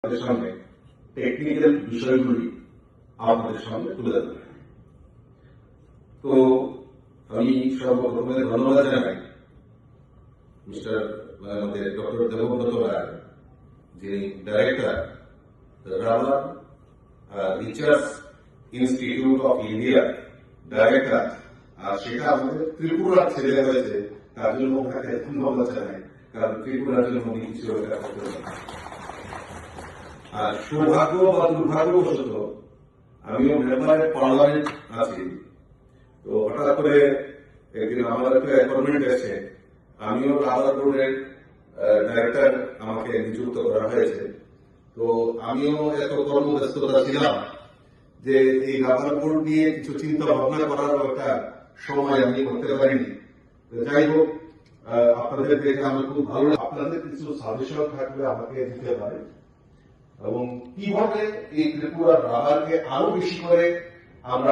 আপনাদের সামনে টেকনিক্যাল বিষয়গুলি আপনাদের সামনে তুলে ধরবে। তো আমি সর্বপ্রথমে ধন্যবাদ জানাই মিস্টার আমাদের ডক্টর দেবব্রত রায়, যিনি director rubber research institute of India director, আর সেটা আমাদের ত্রিপুরার ছেলে হয়েছে, তার জন্য ওনাকে ধন্যবাদ জানাই, কারণ ত্রিপুরার জন্য উনি কিছু এটা করতে পারেন। আর সৌভাগ্য বা দুর্ভাগ্যবশত আমিও মেম্বারের পার্লামেন্ট আছি, তো হঠাৎ করে একদিন আমার একটা অ্যাপয়েন্টমেন্ট এসেছে, আমিও রাবার বোর্ডের ডাইরেক্টর আমাকে নিযুক্ত করা হয়েছে। তো আমিও এত কর্মব্যস্ততা ছিলাম যে এই রাবার বোর্ড নিয়ে কিছু চিন্তা ভাবনা করার একটা সময় আমি করতে পারিনি। যাই হোক, আপনাদের দেখে আমার খুব ভালো লাগে। আপনাদের কিছু সাজেশন থাকলে আমাকে দিতে পারে, এবং কিভাবে এই ত্রিপুরার রাবারকে আরো বেশি করে আমরা